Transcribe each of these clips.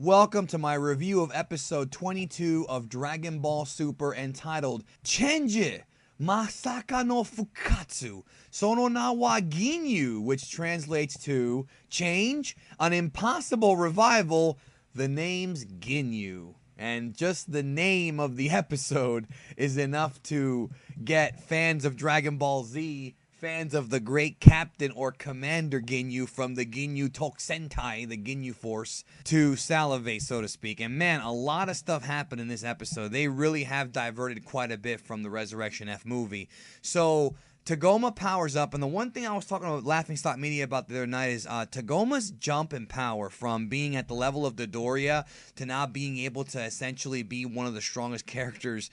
Welcome to my review of episode 22 of Dragon Ball Super entitled Chenji Masaka no Fukatsu Sono na wa Ginyu, which translates to Change, an impossible revival, the name's Ginyu. And just the name of the episode is enough to get fans of Dragon Ball Z, fans of the great captain or commander Ginyu from the Ginyu Tokusentai, the Ginyu Force, to salivate, so to speak. And man, a lot of stuff happened in this episode. They really have diverted quite a bit from the Resurrection F movie. So Tagoma powers up, and the one thing I was talking about Laughing Stock Media about the other night is Tagoma's jump in power from being at the level of Dodoria to now being able to essentially be one of the strongest characters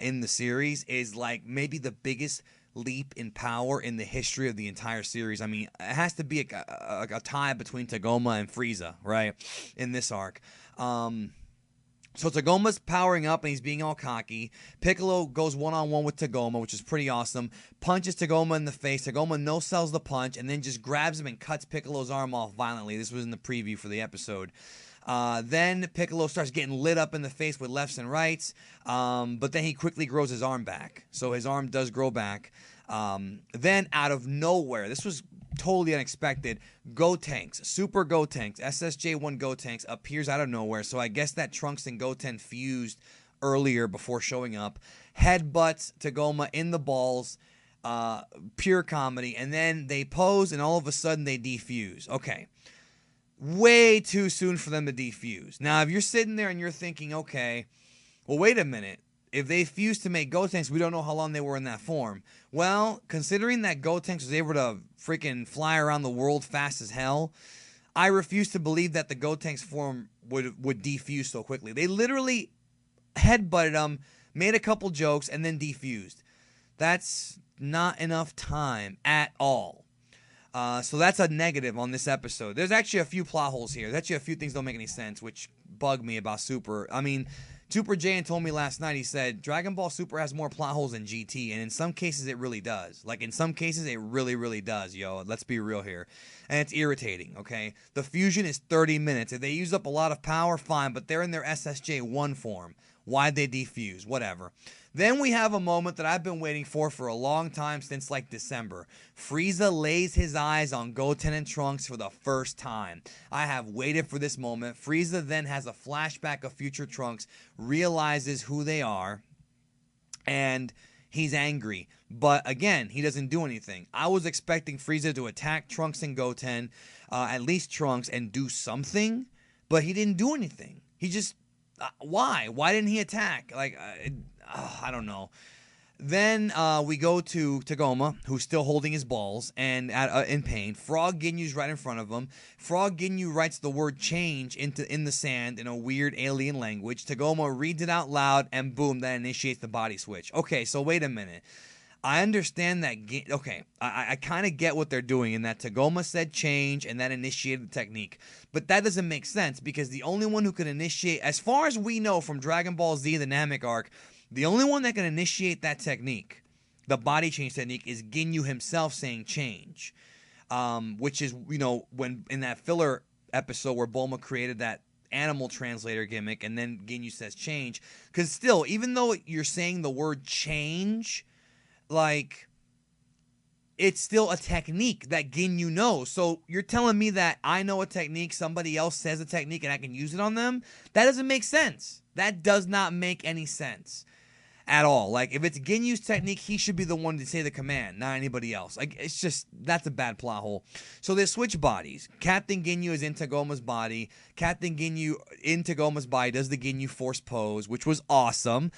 in the series is like maybe the biggest leap in power in the history of the entire series. I mean, it has to be a tie between Tagoma and Frieza, right, in this arc. So Tagoma's powering up and he's being all cocky. Piccolo goes one-on-one with Tagoma, which is pretty awesome. Punches Tagoma in the face. Tagoma no-sells the punch and then just grabs him and cuts Piccolo's arm off violently. This was in the preview for the episode. Then Piccolo starts getting lit up in the face with lefts and rights, but then he quickly grows his arm back. So his arm does grow back. Then out of nowhere, this was totally unexpected, Gotenks, Super Gotenks, SSJ-1 Gotenks appears out of nowhere. So I guess that Trunks and Goten fused earlier before showing up. Headbutts Tagoma in the balls, pure comedy. And then they pose and all of a sudden they defuse. Okay. Way too soon for them to defuse. Now, if you're sitting there and you're thinking, okay, well, wait a minute. If they fused to make Gotenks, we don't know how long they were in that form. Well, considering that Gotenks was able to freaking fly around the world fast as hell, I refuse to believe that the Gotenks form would defuse so quickly. They literally headbutted them, made a couple jokes, and then defused. That's not enough time at all. So that's a negative on this episode. There's actually a few plot holes here. There's actually a few things don't make any sense, which bug me about Super. I mean, Super Jaiyan told me last night, he said, Dragon Ball Super has more plot holes than GT, and in some cases it really does. Like, in some cases it really, really does, yo. Let's be real here. And it's irritating, okay? The fusion is 30 minutes. If they use up a lot of power, fine, but they're in their SSJ-1 form. Why'd they defuse? Whatever. Then we have a moment that I've been waiting for a long time, since like December. Frieza lays his eyes on Goten and Trunks for the first time. I have waited for this moment. Frieza then has a flashback of future Trunks, realizes who they are, and he's angry. But again, he doesn't do anything. I was expecting Frieza to attack Trunks and Goten, at least Trunks, and do something, but he didn't do anything. He just... why? Why didn't he attack? Like, I don't know. Then we go to Tagoma, who's still holding his balls and in pain. Frog Ginyu's right in front of him. Frog Ginyu writes the word change in the sand in a weird alien language. Tagoma reads it out loud, and boom, that initiates the body switch. Okay, so wait a minute. I understand that. Okay, I kind of get what they're doing in that Tagoma said change and that initiated the technique. But that doesn't make sense because the only one who can initiate, as far as we know from Dragon Ball Z, the Namek arc, the only one that can initiate that technique, the body change technique, is Ginyu himself saying change. Which is, you know, when in that filler episode where Bulma created that animal translator gimmick and then Ginyu says change. Because still, even though you're saying the word change, like, it's still a technique that Ginyu knows. So you're telling me that I know a technique, somebody else says a technique, and I can use it on them? That doesn't make sense. That does not make any sense at all. Like, if it's Ginyu's technique, he should be the one to say the command, not anybody else. Like, it's just, that's a bad plot hole. So they switch bodies. Captain Ginyu is in Tagoma's body. Captain Ginyu in Tagoma's body does the Ginyu Force pose, which was awesome.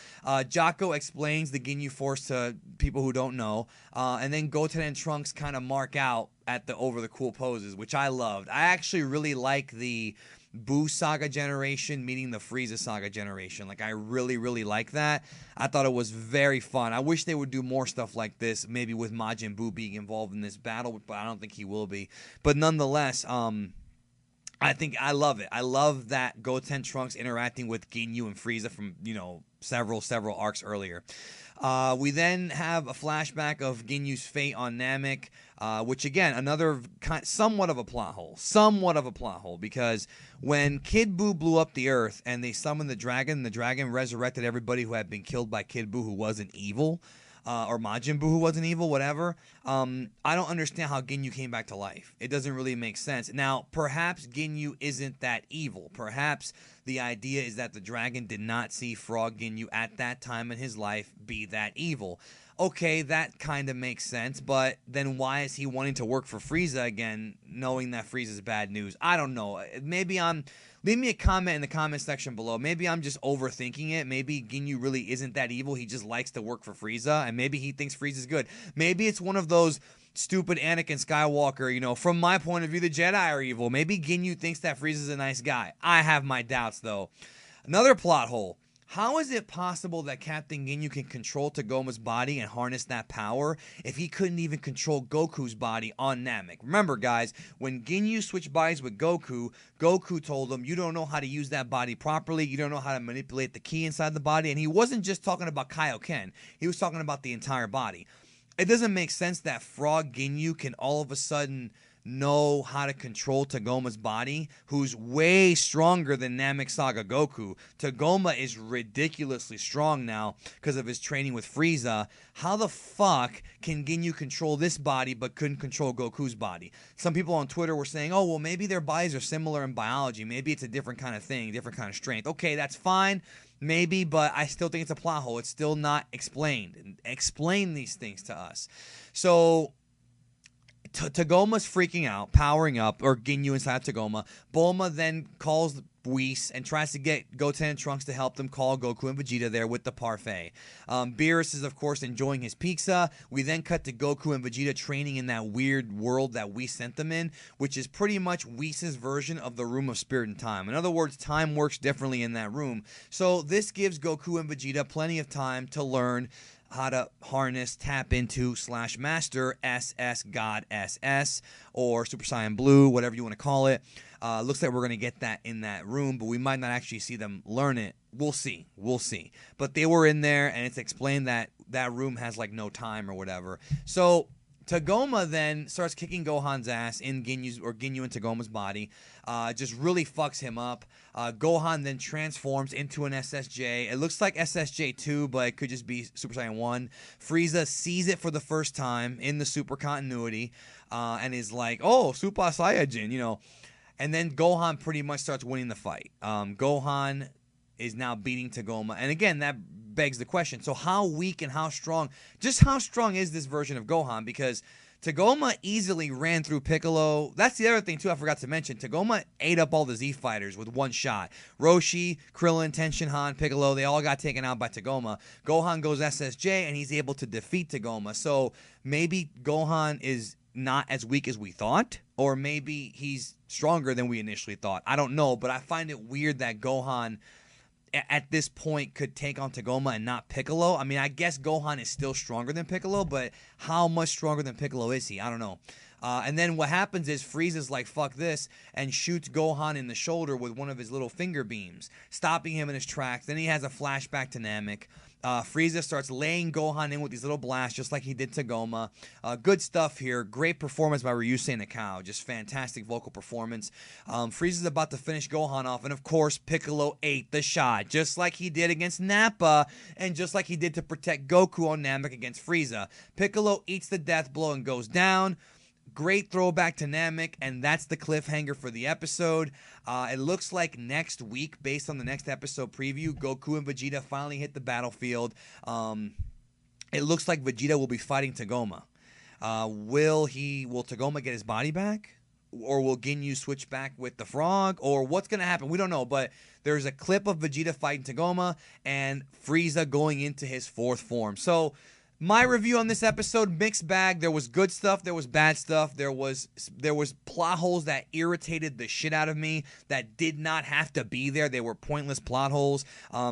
Jocko explains the Ginyu Force to people who don't know. And then Goten and Trunks kind of mark out at over the cool poses, which I loved. I actually really like the Buu Saga generation meeting the Frieza Saga generation. Like, I really, really like that. I thought it was very fun. I wish they would do more stuff like this, maybe with Majin Buu being involved in this battle, but I don't think he will be. But nonetheless, I love it. I love that Goten Trunks interacting with Ginyu and Frieza from, several arcs earlier. We then have a flashback of Ginyu's fate on Namek, which again, another somewhat of a plot hole, because when Kid Buu blew up the Earth and they summoned the dragon resurrected everybody who had been killed by Kid Buu who wasn't evil. Or Majin Buu who wasn't evil, whatever. I don't understand how Ginyu came back to life. It doesn't really make sense. Now, perhaps Ginyu isn't that evil. Perhaps the idea is that the dragon did not see Frog Ginyu at that time in his life be that evil. Okay, that kind of makes sense, but then why is he wanting to work for Frieza again, knowing that Frieza's bad news? I don't know. Leave me a comment in the comment section below. Maybe I'm just overthinking it. Maybe Ginyu really isn't that evil. He just likes to work for Frieza, and maybe he thinks Frieza's good. Maybe it's one of those stupid Anakin Skywalker, from my point of view, the Jedi are evil. Maybe Ginyu thinks that Frieza's a nice guy. I have my doubts, though. Another plot hole. How is it possible that Captain Ginyu can control Tagoma's body and harness that power if he couldn't even control Goku's body on Namek? Remember, guys, when Ginyu switched bodies with Goku, Goku told him, you don't know how to use that body properly, you don't know how to manipulate the ki inside the body, and he wasn't just talking about Kaioken, he was talking about the entire body. It doesn't make sense that Frog Ginyu can all of a sudden know how to control Tagoma's body, who's way stronger than Namek Saga Goku. Tagoma is ridiculously strong now because of his training with Frieza. How the fuck can Ginyu control this body but couldn't control Goku's body? Some people on Twitter were saying, oh, well, maybe their bodies are similar in biology. Maybe it's a different kind of thing, different kind of strength. Okay, that's fine. Maybe, but I still think it's a plot hole. It's still not explained. Explain these things to us. So Tagoma's freaking out, powering up, or Ginyu inside Tagoma. Bulma then calls Whis and tries to get Goten and Trunks to help them call Goku and Vegeta there with the parfait. Beerus is, of course, enjoying his pizza. We then cut to Goku and Vegeta training in that weird world that Whis sent them in, which is pretty much Whis' version of the Room of Spirit and Time. In other words, time works differently in that room. So this gives Goku and Vegeta plenty of time to learn how to harness, tap into, / master SS God SS or Super Saiyan Blue, whatever you want to call it. Looks like we're going to get that in that room, but we might not actually see them learn it. We'll see. But they were in there, and it's explained that that room has like no time or whatever. So Tagoma then starts kicking Gohan's ass in Ginyu and Tagoma's body. Just really fucks him up. Gohan then transforms into an SSJ. It looks like SSJ2, but it could just be Super Saiyan 1. Frieza sees it for the first time in the Super Continuity and is like, oh, Super Saiyajin, And then Gohan pretty much starts winning the fight. Gohan is now beating Tagoma. And again, that begs the question. So how weak and how strong is this version of Gohan? Because Tagoma easily ran through Piccolo. That's the other thing, too, I forgot to mention. Tagoma ate up all the Z fighters with one shot. Roshi, Krillin, Tenshinhan, Piccolo, they all got taken out by Tagoma. Gohan goes SSJ, and he's able to defeat Tagoma. So maybe Gohan is not as weak as we thought, or maybe he's stronger than we initially thought. I don't know, but I find it weird that Gohan at this point could take on Tagoma and not Piccolo. I mean, I guess Gohan is still stronger than Piccolo, but how much stronger than Piccolo is he? I don't know. And then what happens is Frieza's like, fuck this, and shoots Gohan in the shoulder with one of his little finger beams, stopping him in his tracks. Then he has a flashback to Namek. Frieza starts laying Gohan in with these little blasts, just like he did Tagoma. Good stuff here. Great performance by Ryusei Nakao. Just fantastic vocal performance. Frieza's about to finish Gohan off, and of course, Piccolo ate the shot, just like he did against Nappa, and just like he did to protect Goku on Namek against Frieza. Piccolo eats the death blow and goes down. Great throwback to Namek, and that's the cliffhanger for the episode. It looks like next week, based on the next episode preview, Goku and Vegeta finally hit the battlefield. It looks like Vegeta will be fighting Tagoma. Will Tagoma get his body back? Or will Ginyu switch back with the frog? Or what's going to happen? We don't know, but there's a clip of Vegeta fighting Tagoma and Frieza going into his fourth form. So My review on this episode, mixed bag. There was good stuff, there was bad stuff, there was plot holes that irritated the shit out of me that did not have to be there. They were pointless plot holes.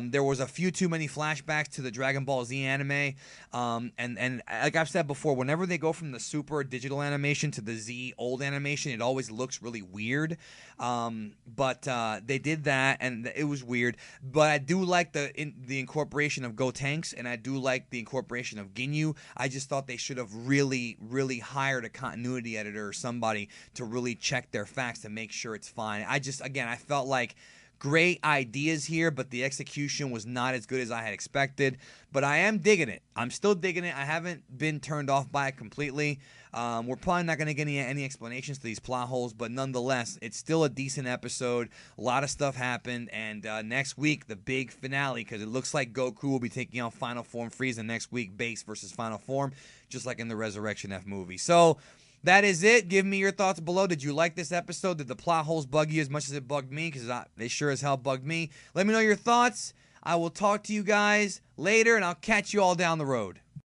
There was a few too many flashbacks to the Dragon Ball Z anime. And like I've said before, whenever they go from the Super digital animation to the Z old animation, it always looks really weird. But they did that, and it was weird. But I do like the incorporation of Gotenks, and I do like the incorporation of Ginyu. I just thought they should have really, really hired a continuity editor or somebody to really check their facts to make sure it's fine. I felt like great ideas here, but the execution was not as good as I had expected. But I am digging it. I'm still digging it. I haven't been turned off by it completely. We're probably not going to get any explanations to these plot holes, but nonetheless, it's still a decent episode. A lot of stuff happened, and next week, the big finale, because it looks like Goku will be taking on Final Form Frieza next week, base versus Final Form, just like in the Resurrection F movie. So that is it. Give me your thoughts below. Did you like this episode? Did the plot holes bug you as much as it bugged me? Because they sure as hell bugged me. Let me know your thoughts. I will talk to you guys later, and I'll catch you all down the road.